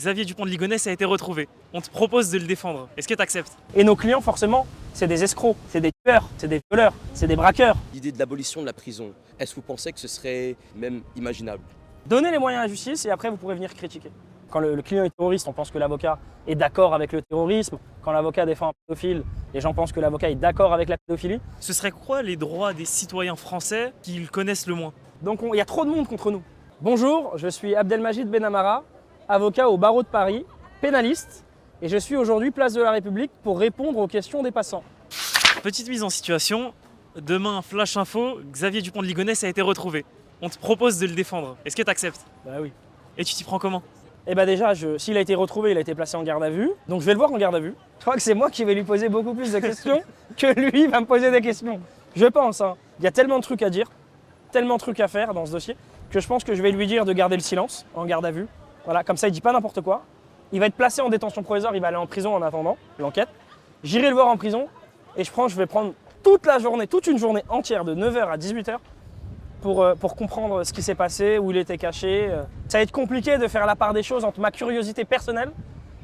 Xavier Dupont de Ligonnès a été retrouvé. On te propose de le défendre. Est-ce que tu acceptes? Et nos clients, forcément, c'est des escrocs, c'est des tueurs, c'est des violeurs, c'est des braqueurs. L'idée de l'abolition de la prison, est-ce que vous pensez que ce serait même imaginable? Donnez les moyens à la justice et après vous pourrez venir critiquer. Quand le client est terroriste, on pense que l'avocat est d'accord avec le terrorisme. Quand l'avocat défend un pédophile, les gens pensent que l'avocat est d'accord avec la pédophilie. Ce serait quoi les droits des citoyens français qu'ils connaissent le moins? Donc il y a trop de monde contre nous. Bonjour, je suis Abdelmajid Benamara, avocat au barreau de Paris, pénaliste, et je suis aujourd'hui place de la République pour répondre aux questions des passants. Petite mise en situation, demain, flash info, Xavier Dupont de Ligonnès a été retrouvé. On te propose de le défendre. Est-ce que tu acceptes? Bah oui. Et tu t'y prends comment? Eh bah déjà, s'il a été retrouvé, il a été placé en garde à vue, donc je vais le voir en garde à vue. Je crois que c'est moi qui vais lui poser beaucoup plus de questions que lui va me poser des questions. Je pense, hein. Il y a tellement de trucs à dire, tellement de trucs à faire dans ce dossier, que je pense que je vais lui dire de garder le silence en garde à vue. Voilà, comme ça il dit pas n'importe quoi. Il va être placé en détention provisoire, il va aller en prison en attendant l'enquête. J'irai le voir en prison et je vais prendre toute la journée, toute une journée entière de 9h à 18h pour comprendre ce qui s'est passé, où il était caché. Ça va être compliqué de faire la part des choses entre ma curiosité personnelle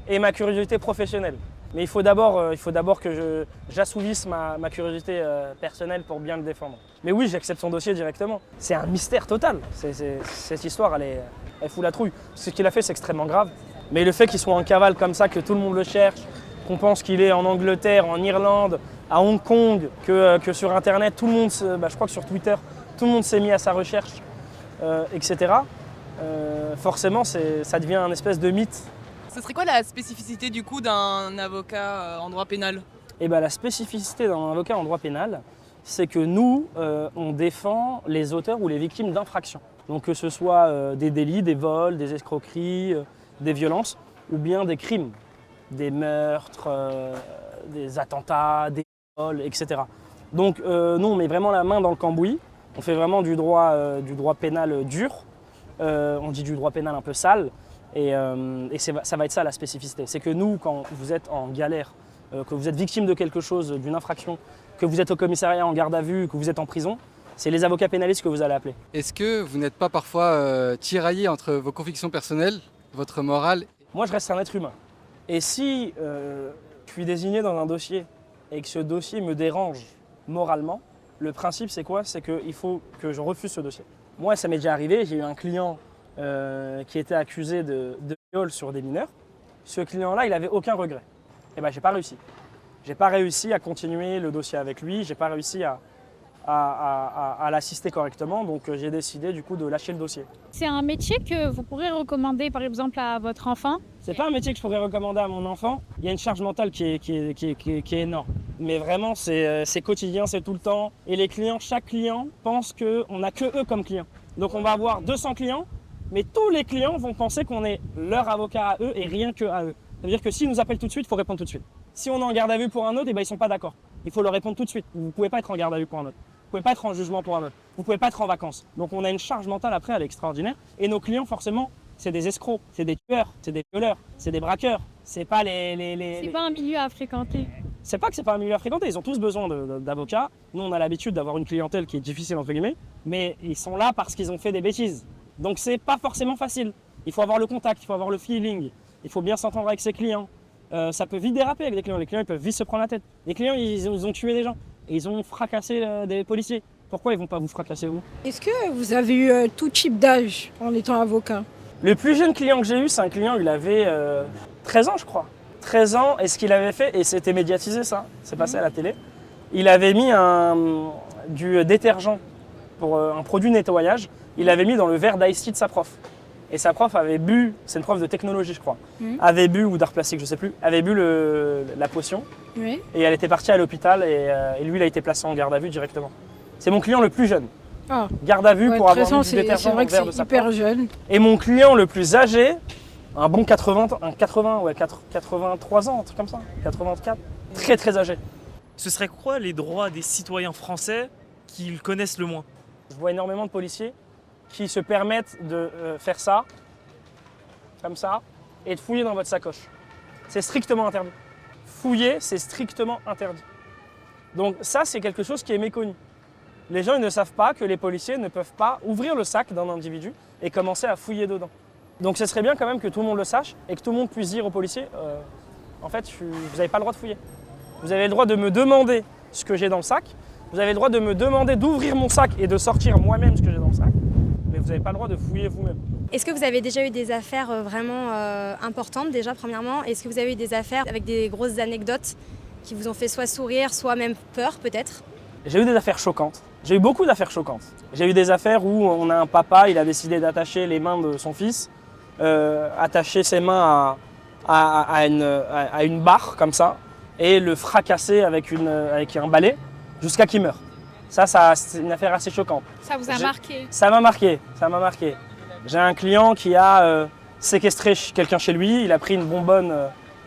et ma curiosité professionnelle. Mais il faut d'abord que j'assouvisse ma curiosité personnelle pour bien le défendre. Mais oui, j'accepte son dossier directement. C'est un mystère total. Cette histoire, elle fout la trouille. Ce qu'il a fait, c'est extrêmement grave. Mais le fait qu'il soit en cavale comme ça, que tout le monde le cherche, qu'on pense qu'il est en Angleterre, en Irlande, à Hong Kong, que sur Internet, tout le monde, je crois que sur Twitter, tout le monde s'est mis à sa recherche, etc. Forcément, ça devient un espèce de mythe. Ce serait quoi la spécificité du coup d'un avocat en droit pénal? Et la spécificité d'un avocat en droit pénal, c'est que nous, on défend les auteurs ou les victimes d'infractions. Donc que ce soit des délits, des vols, des escroqueries, des violences, ou bien des crimes, des meurtres, des attentats, des vols, etc. Donc nous, on met vraiment la main dans le cambouis. On fait vraiment du droit pénal dur. On dit du droit pénal un peu sale. Et ça va être ça la spécificité. C'est que nous, quand vous êtes en galère, que vous êtes victime de quelque chose, d'une infraction, que vous êtes au commissariat en garde à vue, que vous êtes en prison, c'est les avocats pénalistes que vous allez appeler. Est-ce que vous n'êtes pas parfois tiraillé entre vos convictions personnelles, votre morale? Moi, je reste un être humain. Et si je suis désigné dans un dossier et que ce dossier me dérange moralement, le principe, c'est quoi? C'est qu'il faut que je refuse ce dossier. Moi, ça m'est déjà arrivé, j'ai eu un client qui était accusé de viol sur des mineurs. Ce client-là, il n'avait aucun regret. Et j'ai pas réussi. J'ai pas réussi à continuer le dossier avec lui, j'ai pas réussi à l'assister correctement, donc j'ai décidé du coup de lâcher le dossier. C'est un métier que vous pourrez recommander par exemple à votre enfant? C'est pas un métier que je pourrais recommander à mon enfant. Il y a une charge mentale qui est énorme. Mais vraiment, c'est quotidien, c'est tout le temps. Et les clients, chaque client pense qu'on n'a que eux comme clients. Donc on va avoir 200 clients, mais tous les clients vont penser qu'on est leur avocat à eux et rien que à eux. Ça veut dire que s'ils nous appellent tout de suite, il faut répondre tout de suite. Si on est en garde à vue pour un autre, ils ne sont pas d'accord. Il faut leur répondre tout de suite. Vous ne pouvez pas être en garde à vue pour un autre. Vous ne pouvez pas être en jugement pour un autre. Vous ne pouvez pas être en vacances. Donc on a une charge mentale après, elle est extraordinaire. Et nos clients, forcément, c'est des escrocs, c'est des tueurs, c'est des violeurs, c'est des braqueurs. C'est pas C'est pas un milieu à fréquenter. C'est pas que c'est pas un milieu à fréquenter, ils ont tous besoin d'avocats. Nous, on a l'habitude d'avoir une clientèle qui est difficile, entre guillemets, mais ils sont là parce qu'ils ont fait des bêtises. Donc c'est pas forcément facile. Il faut avoir le contact, il faut avoir le feeling, il faut bien s'entendre avec ses clients. Ça peut vite déraper avec des clients. Les clients, ils peuvent vite se prendre la tête. Les clients, ils ont tué des gens. Et ils ont fracassé des policiers. Pourquoi ils vont pas vous fracasser, vous? Est-ce que vous avez eu tout type d'âge en étant avocat? Le plus jeune client que j'ai eu, c'est un client, il avait 13 ans, je crois. 13 ans, et ce qu'il avait fait, et c'était médiatisé ça, c'est passé à la télé, il avait mis du détergent pour un produit de nettoyage, il avait mis dans le verre d'ice-tea de sa prof. Et sa prof avait bu, c'est une prof de technologie je crois, avait bu, ou d'art plastique je sais plus, avait bu la potion, Oui. et elle était partie à l'hôpital, et lui il a été placé en garde à vue directement. C'est mon client le plus jeune. Ah. Garde à vue Ouais, pour avoir 13 ans, mis du détergent c'est dans vrai le que verre de c'est sa hyper prof. jeune. Et mon client le plus âgé, un bon 83 ans, un truc comme ça, 84, très très âgé. Ce serait quoi les droits des citoyens français qu'ils connaissent le moins? Je vois énormément de policiers qui se permettent de faire ça, comme ça, et de fouiller dans votre sacoche. C'est strictement interdit. Fouiller, c'est strictement interdit. Donc ça, c'est quelque chose qui est méconnu. Les gens ils ne savent pas que les policiers ne peuvent pas ouvrir le sac d'un individu et commencer à fouiller dedans. Donc ce serait bien quand même que tout le monde le sache et que tout le monde puisse dire aux policiers, en fait, vous n'avez pas le droit de fouiller. Vous avez le droit de me demander ce que j'ai dans le sac, vous avez le droit de me demander d'ouvrir mon sac et de sortir moi-même ce que j'ai dans le sac, mais vous n'avez pas le droit de fouiller vous-même. Est-ce que vous avez déjà eu des affaires vraiment importantes déjà premièrement? Est-ce que vous avez eu des affaires avec des grosses anecdotes qui vous ont fait soit sourire, soit même peur peut-être? J'ai eu des affaires choquantes. J'ai eu beaucoup d'affaires choquantes. J'ai eu des affaires où on a un papa, il a décidé d'attacher les mains de son fils, attacher ses mains à une barre comme ça et le fracasser avec un balai jusqu'à qu'il meure. Ça c'est une affaire assez choquante. Ça vous a marqué? Ça m'a marqué. J'ai un client qui a séquestré quelqu'un chez lui, il a pris une bonbonne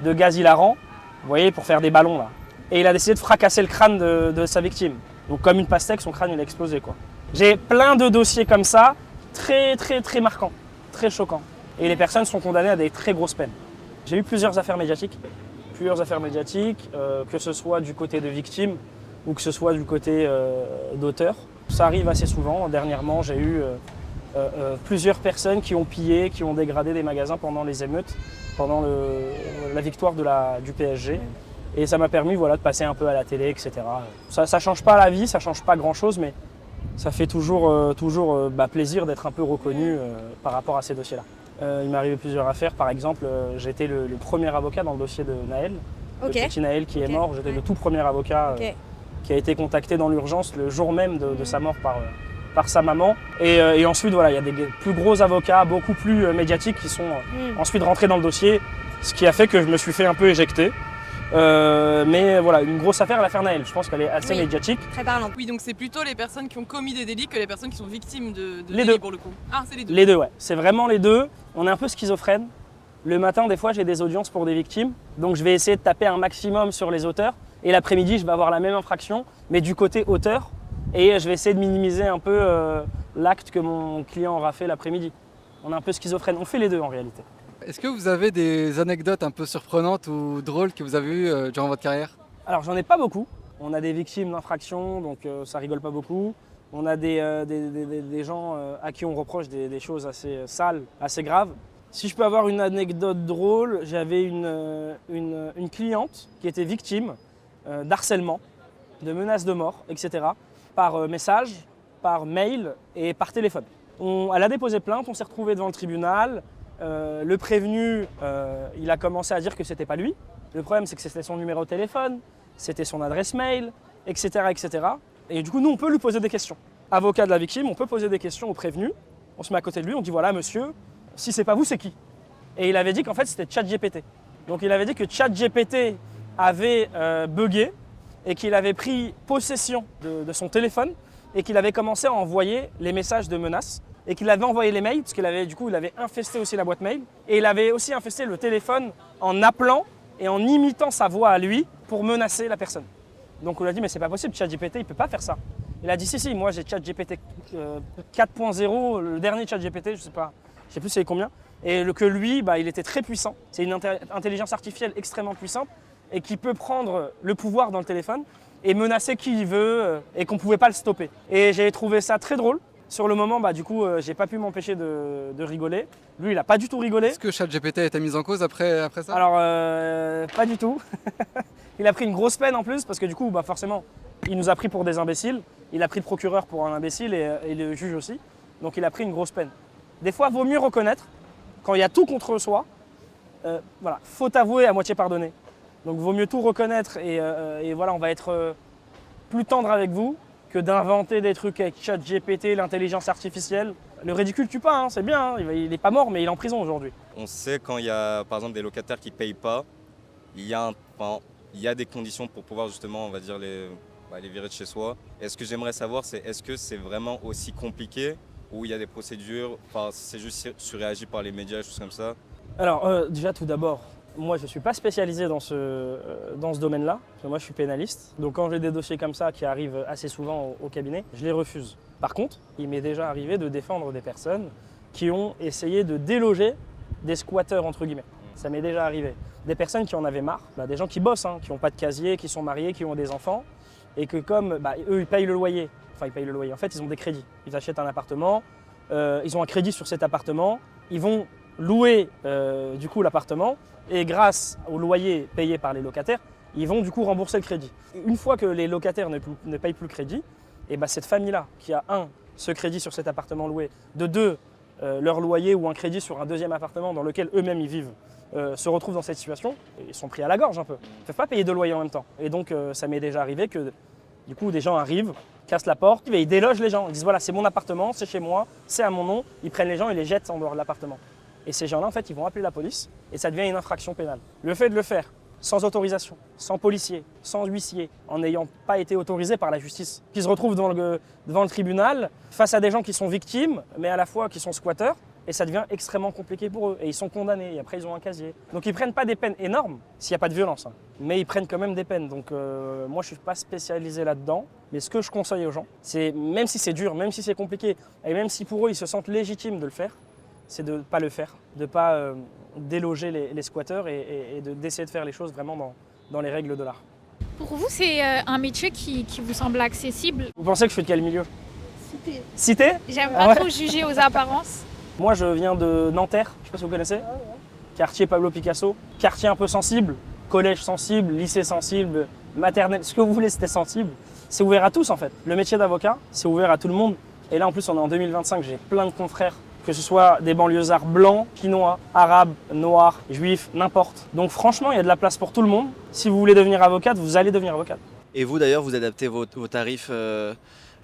de gaz hilarant, vous voyez, pour faire des ballons là. Et il a décidé de fracasser le crâne de sa victime. Donc comme une pastèque, son crâne il a explosé quoi. J'ai plein de dossiers comme ça, très marquants, très choquants. Et les personnes sont condamnées à des très grosses peines. J'ai eu plusieurs affaires médiatiques, que ce soit du côté de victimes ou que ce soit du côté d'auteurs. Ça arrive assez souvent. Dernièrement, j'ai eu plusieurs personnes qui ont pillé, qui ont dégradé des magasins pendant les émeutes, pendant la victoire du PSG. Et ça m'a permis de passer un peu à la télé, etc. Ça ne change pas la vie, ça ne change pas grand-chose, mais ça fait toujours plaisir d'être un peu reconnu par rapport à ces dossiers-là. Il m'est arrivé plusieurs affaires. Par exemple, j'étais le premier avocat dans le dossier de Naël. Okay. Le petit Naël qui est mort, j'étais le tout premier avocat qui a été contacté dans l'urgence le jour même de sa mort par sa maman. Et ensuite, il y a des plus gros avocats, beaucoup plus médiatiques qui sont ensuite rentrés dans le dossier, ce qui a fait que je me suis fait un peu éjecter. Mais voilà, une grosse affaire, l'affaire Naël. Je pense qu'elle est assez médiatique. Très parlante. Oui, donc c'est plutôt les personnes qui ont commis des délits que les personnes qui sont victimes de Les délits deux. pour le coup. Ah, c'est les deux. Les deux, ouais. C'est vraiment les deux. On est un peu schizophrène. Le matin, des fois, j'ai des audiences pour des victimes. Donc je vais essayer de taper un maximum sur les auteurs. Et l'après-midi, je vais avoir la même infraction, mais du côté auteur. Et je vais essayer de minimiser un peu l'acte que mon client aura fait l'après-midi. On est un peu schizophrène. On fait les deux en réalité. Est-ce que vous avez des anecdotes un peu surprenantes ou drôles que vous avez eues durant votre carrière? Alors j'en ai pas beaucoup. On a des victimes d'infractions, donc ça rigole pas beaucoup. On a des gens à qui on reproche des choses assez sales, assez graves. Si je peux avoir une anecdote drôle, j'avais une cliente qui était victime d'harcèlement, de menaces de mort, etc. par message, par mail et par téléphone. Elle a déposé plainte, on s'est retrouvés devant le tribunal. Le prévenu, il a commencé à dire que c'était pas lui. Le problème, c'est que c'était son numéro de téléphone, c'était son adresse mail, etc., etc. Et du coup, nous, on peut lui poser des questions. Avocat de la victime, on peut poser des questions au prévenu. On se met à côté de lui, on dit voilà, monsieur, si c'est pas vous, c'est qui? Et il avait dit qu'en fait, c'était ChatGPT. Donc, il avait dit que ChatGPT avait bugué et qu'il avait pris possession de son téléphone et qu'il avait commencé à envoyer les messages de menaces. Et qu'il avait envoyé les mails, parce qu'il avait infesté aussi la boîte mail. Et il avait aussi infesté le téléphone en appelant et en imitant sa voix à lui pour menacer la personne. Donc on lui a dit mais c'est pas possible, ChatGPT il peut pas faire ça. Il a dit si, moi j'ai ChatGPT 4.0, le dernier ChatGPT, je sais plus c'est combien. Et que lui, il était très puissant. C'est une intelligence artificielle extrêmement puissante et qui peut prendre le pouvoir dans le téléphone et menacer qui il veut et qu'on pouvait pas le stopper. Et j'ai trouvé ça très drôle. Sur le moment, j'ai pas pu m'empêcher de rigoler. Lui, il a pas du tout rigolé. Est-ce que ChatGPT a été mis en cause après ça? Alors, pas du tout. Il a pris une grosse peine en plus parce que du coup, forcément, il nous a pris pour des imbéciles. Il a pris le procureur pour un imbécile et le juge aussi. Donc, il a pris une grosse peine. Des fois, vaut mieux reconnaître quand il y a tout contre soi. Faut avouer à moitié pardonner. Donc, vaut mieux tout reconnaître et on va être plus tendre avec vous que d'inventer des trucs avec ChatGPT, l'intelligence artificielle. Le ridicule tue pas, c'est bien, il n'est pas mort mais il est en prison aujourd'hui. On sait quand il y a par exemple des locataires qui ne payent pas, il y a des conditions pour pouvoir justement, on va dire, les virer de chez soi. Et ce que j'aimerais savoir, c'est est-ce que c'est vraiment aussi compliqué ou il y a des procédures, c'est juste surréagi par les médias, choses comme ça? Alors déjà tout d'abord, moi je ne suis pas spécialisé dans ce domaine-là, parce que moi je suis pénaliste. Donc quand j'ai des dossiers comme ça qui arrivent assez souvent au cabinet, je les refuse. Par contre, il m'est déjà arrivé de défendre des personnes qui ont essayé de déloger des squatteurs entre guillemets. Ça m'est déjà arrivé. Des personnes qui en avaient marre, des gens qui bossent, qui n'ont pas de casier, qui sont mariés, qui ont des enfants, et que comme eux ils payent le loyer, en fait ils ont des crédits. Ils achètent un appartement, ils ont un crédit sur cet appartement, ils vont louer du coup l'appartement et grâce au loyer payé par les locataires, ils vont du coup rembourser le crédit. Une fois que les locataires ne payent plus le crédit, et ben cette famille-là qui a ce crédit sur cet appartement loué, de deux, leur loyer ou un crédit sur un deuxième appartement dans lequel eux-mêmes ils vivent, se retrouvent dans cette situation, ils sont pris à la gorge un peu. Ils ne peuvent pas payer deux loyers en même temps. Et donc ça m'est déjà arrivé que du coup des gens arrivent, cassent la porte, et ils délogent les gens. Ils disent voilà, c'est mon appartement, c'est chez moi, c'est à mon nom. Ils prennent les gens et les jettent en dehors de l'appartement. Et ces gens-là, en fait, ils vont appeler la police et ça devient une infraction pénale. Le fait de le faire sans autorisation, sans policier, sans huissier, en n'ayant pas été autorisé par la justice, qui se retrouvent devant le tribunal face à des gens qui sont victimes, mais à la fois qui sont squatteurs, et ça devient extrêmement compliqué pour eux. Et ils sont condamnés, et après ils ont un casier. Donc ils prennent pas des peines énormes, s'il n'y a pas de violence, hein, mais ils prennent quand même des peines. Donc moi je suis pas spécialisé là-dedans, mais ce que je conseille aux gens, c'est même si c'est dur, même si c'est compliqué, et même si pour eux ils se sentent légitimes de le faire, c'est de ne pas le faire, de ne pas déloger les squatteurs et d'essayer de faire les choses vraiment dans les règles de l'art. Pour vous, c'est un métier qui vous semble accessible? Vous pensez que je suis de quel milieu? Cité. J'aime Ah pas ouais. trop juger aux apparences. Moi je viens de Nanterre, je sais pas si vous connaissez. Quartier Pablo Picasso, quartier un peu sensible, collège sensible, lycée sensible, maternelle, ce que vous voulez, c'était sensible. C'est ouvert à tous en fait. Le métier d'avocat, c'est ouvert à tout le monde. Et là en plus on est en 2025, j'ai plein de confrères, que ce soit des banlieusards blancs, chinois, arabes, noirs, juifs, n'importe. Donc franchement, il y a de la place pour tout le monde. Si vous voulez devenir avocate, vous allez devenir avocate. Et vous d'ailleurs, vous adaptez vos tarifs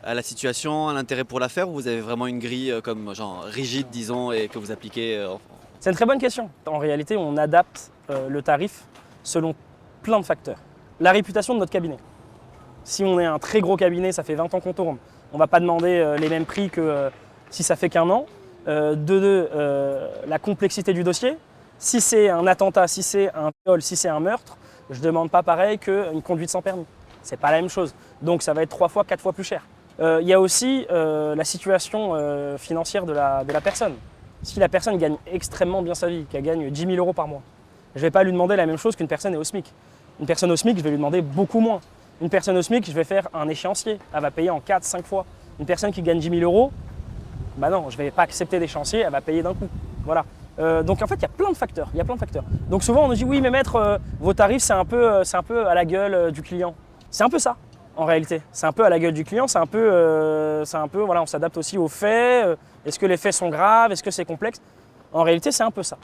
à la situation, à l'intérêt pour l'affaire, ou vous avez vraiment une grille comme genre rigide, disons, et que vous appliquez C'est une très bonne question. En réalité, on adapte le tarif selon plein de facteurs. La réputation de notre cabinet. Si on est un très gros cabinet, ça fait 20 ans qu'on tourne, on ne va pas demander les mêmes prix que si ça fait qu'un an. La complexité du dossier. Si c'est un attentat, si c'est un viol, si c'est un meurtre, je ne demande pas pareil qu'une conduite sans permis. C'est pas la même chose. Donc ça va être 3 fois, 4 fois plus cher. Il y a aussi la situation financière de la personne. Si la personne gagne extrêmement bien sa vie, qu'elle gagne 10 000 € par mois, je ne vais pas lui demander la même chose qu'une personne est au SMIC. Une personne au SMIC, je vais lui demander beaucoup moins. Une personne au SMIC, je vais faire un échéancier. Elle va payer en 4, 5 fois. Une personne qui gagne 10 000 €, bah non, je ne vais pas accepter d'échéancier, elle va payer d'un coup. Voilà. Donc en fait, il y a plein de facteurs. Donc souvent, on nous dit oui, mais maître, vos tarifs, c'est un peu à la gueule du client. C'est un peu ça, en réalité. C'est un peu à la gueule du client, c'est un peu, voilà, on s'adapte aussi aux faits. Est-ce que les faits sont graves? Est-ce que c'est complexe? En réalité, c'est un peu ça.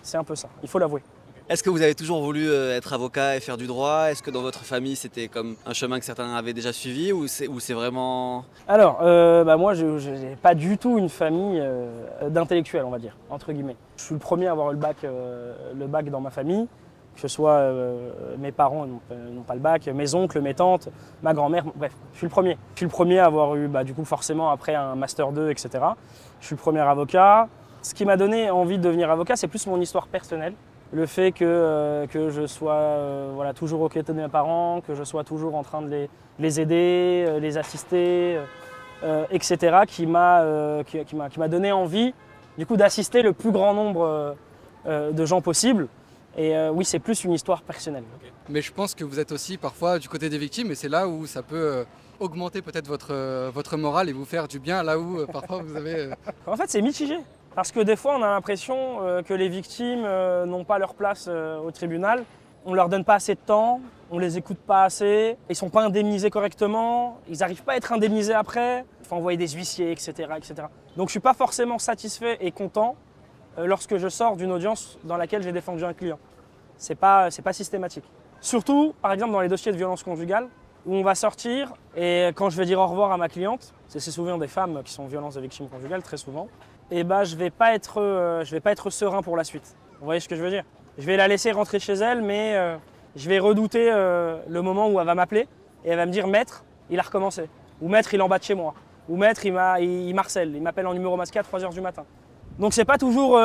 Il faut l'avouer. Est-ce que vous avez toujours voulu être avocat et faire du droit? Est-ce que dans votre famille, c'était comme un chemin que certains avaient déjà suivi, ou c'est vraiment... Alors, moi, je n'ai pas du tout une famille d'intellectuels, on va dire, entre guillemets. Je suis le premier à avoir eu le bac dans ma famille, que ce soit mes parents n'ont pas le bac, mes oncles, mes tantes, ma grand-mère, bref, je suis le premier. Je suis le premier à avoir eu, du coup, forcément, après un Master 2, etc. Je suis le premier avocat. Ce qui m'a donné envie de devenir avocat, c'est plus mon histoire personnelle. Le fait que je sois toujours aux côtés de mes parents, que je sois toujours en train de les aider, les assister, etc., qui m'a donné envie du coup, d'assister le plus grand nombre de gens possible. Et oui, c'est plus une histoire personnelle. Mais je pense que vous êtes aussi parfois du côté des victimes, et c'est là où ça peut augmenter peut-être votre morale et vous faire du bien, là où parfois vous avez... En fait, c'est mitigé. Parce que des fois, on a l'impression que les victimes n'ont pas leur place au tribunal. On ne leur donne pas assez de temps, on ne les écoute pas assez, ils ne sont pas indemnisés correctement, ils n'arrivent pas à être indemnisés après. Il faut envoyer des huissiers, etc., etc. Donc je ne suis pas forcément satisfait et content lorsque je sors d'une audience dans laquelle j'ai défendu un client. C'est pas systématique. Surtout, par exemple, dans les dossiers de violence conjugale, où on va sortir et quand je vais dire au revoir à ma cliente, c'est souvent des femmes qui sont violences de victimes conjugales, très souvent, et je vais pas être serein pour la suite. Vous voyez ce que je veux dire? Je vais la laisser rentrer chez elle, mais je vais redouter le moment où elle va m'appeler et elle va me dire « Maître, il a recommencé » ou « Maître, il est en bas de chez moi » ou « Maître, il m'harcèle, il m'appelle en numéro masqué à 3h du matin ». Donc c'est pas toujours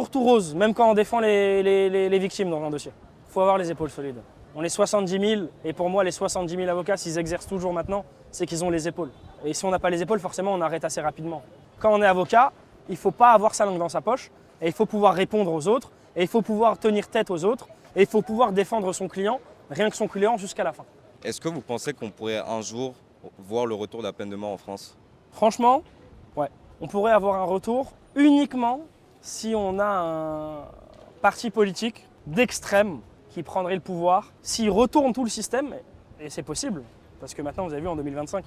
tout rose, même quand on défend les victimes dans un dossier. Il faut avoir les épaules solides. On est 70 000 et pour moi, les 70 000 avocats, s'ils exercent toujours maintenant, c'est qu'ils ont les épaules. Et si on n'a pas les épaules, forcément, on arrête assez rapidement. Quand on est avocat, il ne faut pas avoir sa langue dans sa poche et il faut pouvoir répondre aux autres et il faut pouvoir tenir tête aux autres et il faut pouvoir défendre son client, rien que son client, jusqu'à la fin. Est-ce que vous pensez qu'on pourrait un jour voir le retour de la peine de mort en France? Franchement, ouais. On pourrait avoir un retour uniquement si on a un parti politique d'extrême qui prendrait le pouvoir, s'il retourne tout le système, et c'est possible, parce que maintenant vous avez vu en 2025,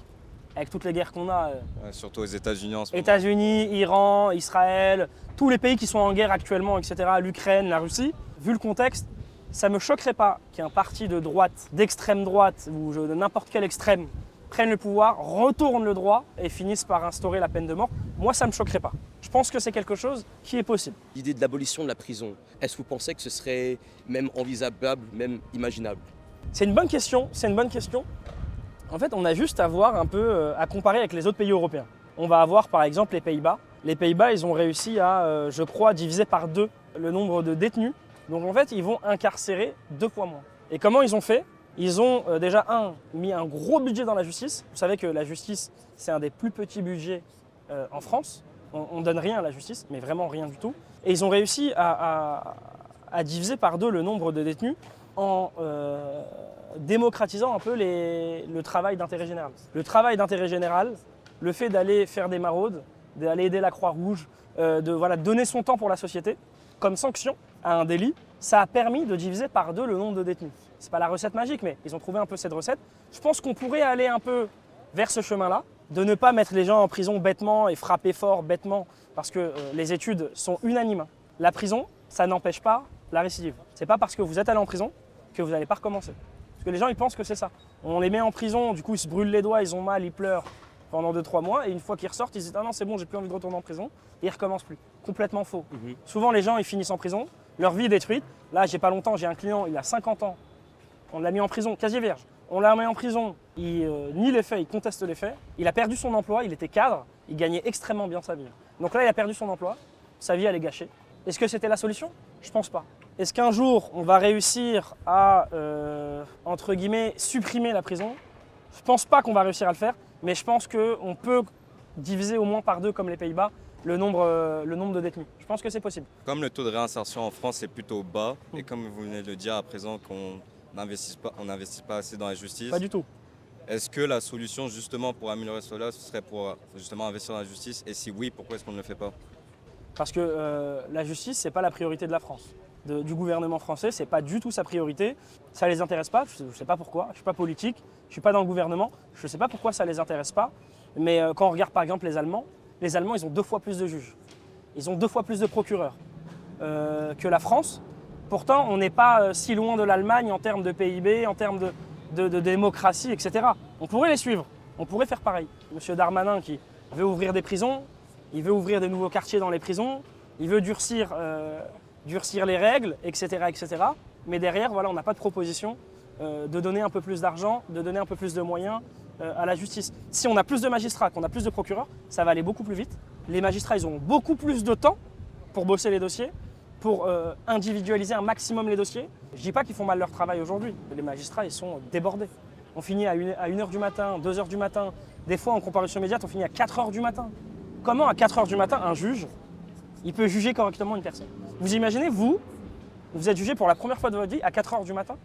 avec toutes les guerres qu'on a, Ouais, surtout aux États-Unis en ce moment. États-Unis, Iran, Israël, tous les pays qui sont en guerre actuellement, etc., l'Ukraine, la Russie, vu le contexte, ça ne me choquerait pas qu'un parti de droite, d'extrême droite, ou de n'importe quel extrême, prenne le pouvoir, retourne le droit et finisse par instaurer la peine de mort. Moi, ça ne me choquerait pas. Je pense que c'est quelque chose qui est possible. L'idée de l'abolition de la prison, est-ce que vous pensez que ce serait même envisageable, même imaginable? C'est une bonne question, c'est une bonne question. En fait, on a juste à voir un peu, à comparer avec les autres pays européens. On va avoir par exemple les Pays-Bas. Les Pays-Bas, ils ont réussi à, je crois, diviser par 2 le nombre de détenus. Donc en fait, ils vont incarcérer 2 fois moins. Et comment ils ont fait? Ils ont déjà, mis un gros budget dans la justice. Vous savez que la justice, c'est un des plus petits budgets en France. On ne donne rien à la justice, mais vraiment rien du tout. Et ils ont réussi à diviser par 2 le nombre de détenus en démocratisant un peu le travail d'intérêt général. Le travail d'intérêt général, le fait d'aller faire des maraudes, d'aller aider la Croix-Rouge, de donner son temps pour la société, comme sanction à un délit, ça a permis de diviser par 2 le nombre de détenus. C'est pas la recette magique, mais ils ont trouvé un peu cette recette. Je pense qu'on pourrait aller un peu vers ce chemin-là, de ne pas mettre les gens en prison bêtement et frapper fort bêtement, parce que les études sont unanimes. La prison, ça n'empêche pas la récidive. C'est pas parce que vous êtes allé en prison que vous n'allez pas recommencer. Parce que les gens, ils pensent que c'est ça. On les met en prison, du coup, ils se brûlent les doigts, ils ont mal, ils pleurent pendant 2-3 mois, et une fois qu'ils ressortent, ils disent « Ah non, c'est bon, j'ai plus envie de retourner en prison », et ils recommencent plus. Complètement faux. Souvent, les gens, ils finissent en prison, leur vie est détruite. Là, j'ai pas longtemps, j'ai un client, il a 50 ans, on l'a mis en prison, casier vierge. On l'a mis en prison, il nie les faits, il conteste les faits. Il a perdu son emploi, il était cadre, il gagnait extrêmement bien sa vie. Donc là, il a perdu son emploi, sa vie, elle est gâchée. Est-ce que c'était la solution? Je pense pas. Est-ce qu'un jour, on va réussir à, entre guillemets, supprimer la prison? Je pense pas qu'on va réussir à le faire, mais je pense qu'on peut diviser au moins par 2, comme les Pays-Bas, le nombre de détenus. Je pense que c'est possible. Comme le taux de réinsertion en France est plutôt bas, et comme vous venez de le dire à présent qu'on n'investit pas assez dans la justice, Pas du tout. est-ce que la solution justement pour améliorer cela, ce serait pour justement investir dans la justice? Et si oui, pourquoi est-ce qu'on ne le fait pas? Parce que la justice, c'est pas la priorité de la France. Du gouvernement français, c'est pas du tout sa priorité. Ça les intéresse pas, je sais pas pourquoi. Je suis pas politique, je suis pas dans le gouvernement, je sais pas pourquoi ça les intéresse pas. Mais quand on regarde par exemple les Allemands, ils ont 2 fois plus de juges. Ils ont 2 fois plus de procureurs que la France. Pourtant, on n'est pas si loin de l'Allemagne en termes de PIB, en termes de démocratie, etc. On pourrait les suivre, on pourrait faire pareil. Monsieur Darmanin qui veut ouvrir des prisons, il veut ouvrir des nouveaux quartiers dans les prisons, il veut durcir les règles, etc., etc. Mais derrière, voilà, on n'a pas de proposition de donner un peu plus d'argent, de donner un peu plus de moyens à la justice. Si on a plus de magistrats, qu'on a plus de procureurs, ça va aller beaucoup plus vite. Les magistrats, ils auront beaucoup plus de temps pour bosser les dossiers, pour individualiser un maximum les dossiers. Je ne dis pas qu'ils font mal leur travail aujourd'hui. Les magistrats, ils sont débordés. On finit à 1h du matin, 2h du matin. Des fois, en comparution immédiate, on finit à 4h du matin. Comment à 4h du matin, un juge, il peut juger correctement une personne? Vous imaginez, vous êtes jugé pour la première fois de votre vie à 4h du matin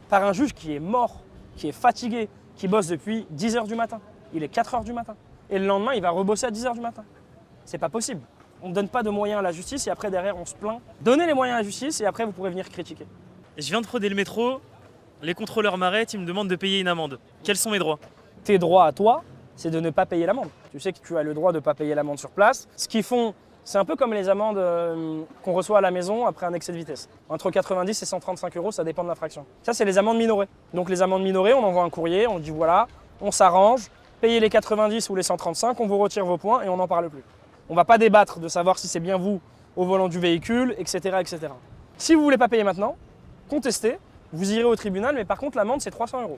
par un juge qui est mort, qui est fatigué, qui bosse depuis 10h du matin. Il est 4h du matin. Et le lendemain, il va rebosser à 10h du matin. C'est pas possible. On ne donne pas de moyens à la justice et après derrière on se plaint. Donnez les moyens à la justice et après vous pourrez venir critiquer. Je viens de frauder le métro, les contrôleurs m'arrêtent, ils me demandent de payer une amende. Quels sont mes droits? Tes droits à toi, c'est de ne pas payer l'amende. Tu sais que tu as le droit de ne pas payer l'amende sur place. Ce qu'ils font, c'est un peu comme les amendes qu'on reçoit à la maison après un excès de vitesse. Entre 90 et 135 €, ça dépend de l'infraction. Ça, c'est les amendes minorées. Donc les amendes minorées, on envoie un courrier, on dit voilà, on s'arrange, payez les 90 ou les 135, on vous retire vos points et on n'en parle plus. On ne va pas débattre de savoir si c'est bien vous au volant du véhicule, etc., etc. Si vous ne voulez pas payer maintenant, contestez, vous irez au tribunal, mais par contre l'amende c'est 300 €.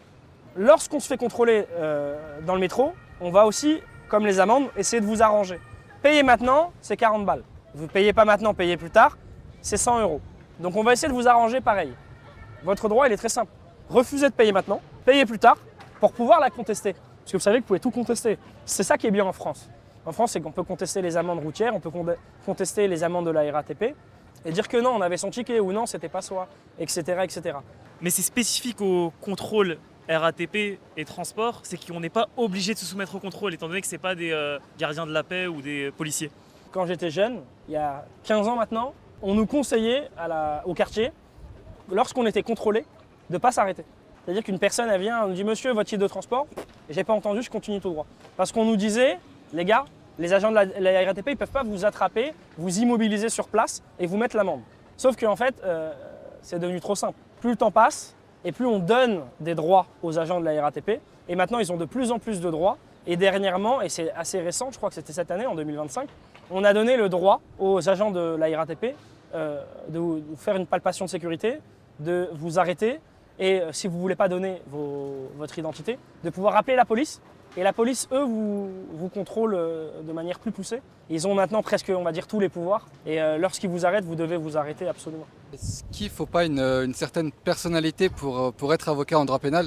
Lorsqu'on se fait contrôler dans le métro, on va aussi, comme les amendes, essayer de vous arranger. Payez maintenant, c'est 40 balles. Vous ne payez pas maintenant, payez plus tard, c'est 100 €. Donc on va essayer de vous arranger pareil. Votre droit, il est très simple. Refusez de payer maintenant, payez plus tard pour pouvoir la contester. Parce que vous savez que vous pouvez tout contester. C'est ça qui est bien en France. En France, c'est qu'on peut contester les amendes routières, on peut contester les amendes de la RATP et dire que non, on avait son ticket ou non, c'était pas soi, etc., etc. Mais c'est spécifique au contrôle RATP et transport, c'est qu'on n'est pas obligé de se soumettre au contrôle, étant donné que ce n'est pas des gardiens de la paix ou des policiers. quand j'étais jeune, il y a 15 ans maintenant, on nous conseillait au quartier, lorsqu'on était contrôlé, de ne pas s'arrêter. C'est-à-dire qu'une personne, elle vient, elle nous dit « Monsieur, votre titre de transport ?» Et j'ai pas entendu, je continue tout droit. Parce qu'on nous disait « Les gars, les agents de la RATP, ils ne peuvent pas vous attraper, vous immobiliser sur place et vous mettre l'amende. » Sauf qu'en fait, c'est devenu trop simple. Plus le temps passe et plus on donne des droits aux agents de la RATP. Et maintenant, ils ont de plus en plus de droits. Et dernièrement, et c'est assez récent, je crois que c'était cette année, en 2025, on a donné le droit aux agents de la RATP de vous faire une palpation de sécurité, de vous arrêter et si vous ne voulez pas donner votre identité, de pouvoir appeler la police. Et la police, eux, vous contrôlent de manière plus poussée. Ils ont maintenant presque, on va dire, tous les pouvoirs. Et lorsqu'ils vous arrêtent, vous devez vous arrêter absolument. Est-ce qu'il ne faut pas une certaine personnalité pour être avocat en droit pénal?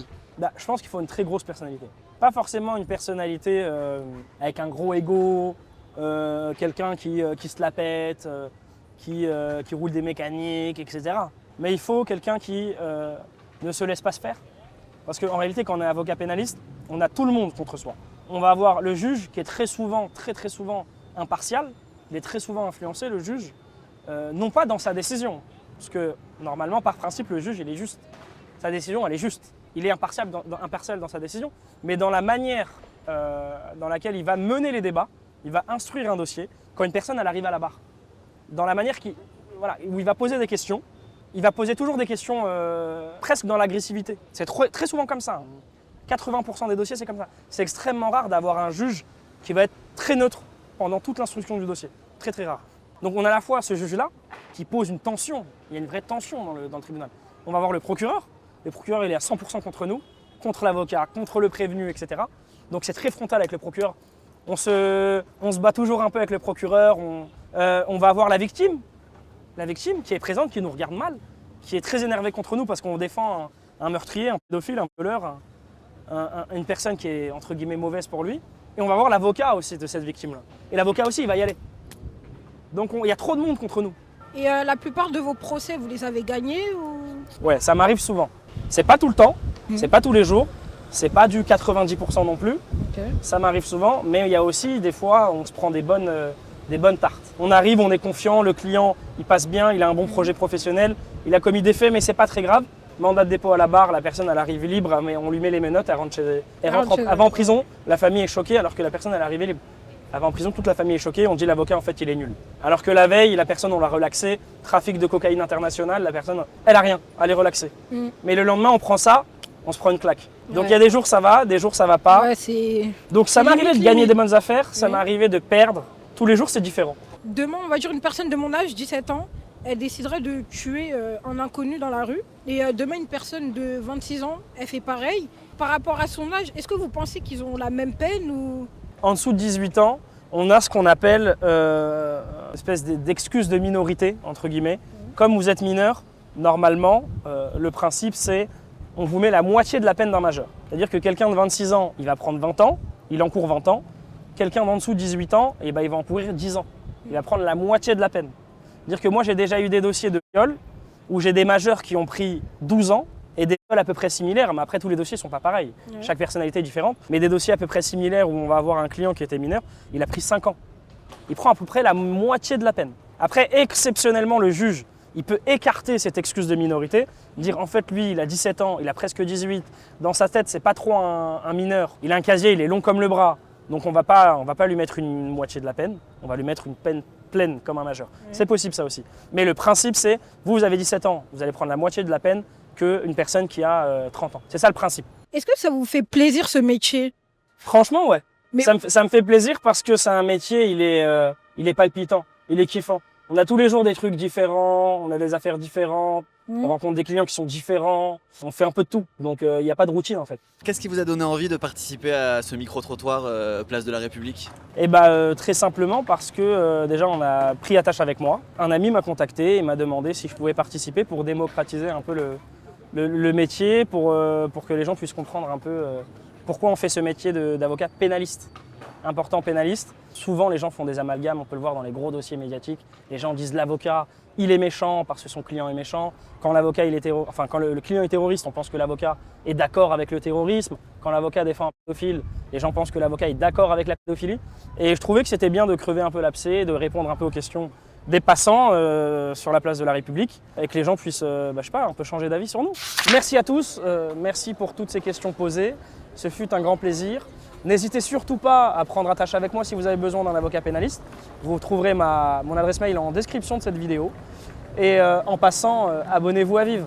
Je pense qu'il faut une très grosse personnalité. Pas forcément une personnalité avec un gros ego, quelqu'un qui se la pète, qui roule des mécaniques, etc. Mais il faut quelqu'un qui ne se laisse pas se faire. Parce qu'en réalité, quand on est avocat pénaliste, on a tout le monde contre soi. On va avoir le juge qui est très souvent impartial, il est très souvent influencé, le juge, non pas dans sa décision. Parce que normalement, par principe, le juge, il est juste. Sa décision, elle est juste. Il est impartial dans sa décision, mais dans la manière dans laquelle il va mener les débats, il va instruire un dossier quand une personne elle arrive à la barre. Dans la manière où il va poser des questions, il va poser toujours des questions presque dans l'agressivité. C'est très souvent comme ça. 80% des dossiers, c'est comme ça. C'est extrêmement rare d'avoir un juge qui va être très neutre pendant toute l'instruction du dossier. Très très rare. Donc on a à la fois ce juge-là qui pose une tension, il y a une vraie tension dans le tribunal. On va voir le procureur. Le procureur, il est à 100% contre nous, contre l'avocat, contre le prévenu, etc. Donc c'est très frontal avec le procureur. On se bat toujours un peu avec le procureur. On va avoir la victime qui est présente, qui nous regarde mal, qui est très énervée contre nous parce qu'on défend un meurtrier, un pédophile, un violeur, une personne qui est entre guillemets mauvaise pour lui. Et on va voir l'avocat aussi de cette victime-là. Et l'avocat aussi, il va y aller. Donc il y a trop de monde contre nous. Et la plupart de vos procès, vous les avez gagnés ou... Ouais, ça m'arrive souvent. C'est pas tout le temps, c'est pas tous les jours, c'est pas du 90% non plus. Okay. Ça m'arrive souvent, mais il y a aussi des fois, on se prend des bonnes tartes. On arrive, on est confiant, le client, il passe bien, il a un bon projet professionnel, il a commis des faits, mais c'est pas très grave. Mandat de dépôt à la barre, la personne elle arrive libre, mais on lui met les menottes, elle rentre en prison, la famille est choquée alors que la personne elle est arrivée libre. Elle va en prison, toute la famille est choquée, on dit l'avocat en fait il est nul. Alors que la veille, la personne on l'a relaxée, trafic de cocaïne international, la personne elle a rien, elle est relaxée. Mais le lendemain on prend ça, on se prend une claque. Donc il y a des jours ça va, des jours ça va pas. Donc ça m'est arrivé de gagner des bonnes affaires, ça m'est arrivé de perdre. Tous les jours c'est différent. Demain on va dire une personne de mon âge, 17 ans, elle déciderait de tuer un inconnu dans la rue. Et demain une personne de 26 ans, elle fait pareil. Par rapport à son âge, est-ce que vous pensez qu'ils ont la même peine ou... En dessous de 18 ans, on a ce qu'on appelle une espèce d'excuse de minorité, entre guillemets. Comme vous êtes mineur, normalement, le principe c'est on vous met la moitié de la peine d'un majeur. C'est-à-dire que quelqu'un de 26 ans, il va prendre 20 ans, il encourt 20 ans. Quelqu'un d'en dessous de 18 ans, il va encourir 10 ans. Il va prendre la moitié de la peine. C'est-à-dire que moi, j'ai déjà eu des dossiers de viol où j'ai des majeurs qui ont pris 12 ans et des viols à peu près similaires, mais après tous les dossiers ne sont pas pareils. Chaque personnalité est différente, mais des dossiers à peu près similaires où on va avoir un client qui était mineur, il a pris 5 ans. Il prend à peu près la moitié de la peine. Après, exceptionnellement, le juge, il peut écarter cette excuse de minorité, dire en fait lui, il a 17 ans, il a presque 18, dans sa tête, c'est pas trop un mineur, il a un casier, il est long comme le bras, donc on va pas lui mettre une moitié de la peine, on va lui mettre une peine pleine comme un majeur. C'est possible ça aussi. Mais le principe c'est, vous avez 17 ans, vous allez prendre la moitié de la peine qu'une personne qui a 30 ans. C'est ça le principe. Est-ce que ça vous fait plaisir ce métier? Franchement, ouais. Mais... Ça me fait plaisir parce que c'est un métier, il est palpitant, il est kiffant. On a tous les jours des trucs différents, on a des affaires différentes, on rencontre des clients qui sont différents, on fait un peu de tout. Donc il n'y a pas de routine en fait. Qu'est-ce qui vous a donné envie de participer à ce micro-trottoir Place de la République? Très simplement parce que déjà on a pris attache avec moi. Un ami m'a contacté et m'a demandé si je pouvais participer pour démocratiser un peu le métier, pour que les gens puissent comprendre un peu pourquoi on fait ce métier d'avocat pénaliste. important pénaliste. Souvent, les gens font des amalgames, on peut le voir dans les gros dossiers médiatiques. Les gens disent l'avocat, il est méchant parce que son client est méchant. Quand l'avocat, quand le client est terroriste, on pense que l'avocat est d'accord avec le terrorisme. Quand l'avocat défend un pédophile, les gens pensent que l'avocat est d'accord avec la pédophilie. Et je trouvais que c'était bien de crever un peu l'abcès, de répondre un peu aux questions des passants sur la place de la République et que les gens puissent, je sais pas, un peu changer d'avis sur nous. Merci à tous, merci pour toutes ces questions posées. Ce fut un grand plaisir. N'hésitez surtout pas à prendre attache avec moi si vous avez besoin d'un avocat pénaliste. Vous trouverez mon adresse mail en description de cette vidéo. Et en passant, abonnez-vous à Vive.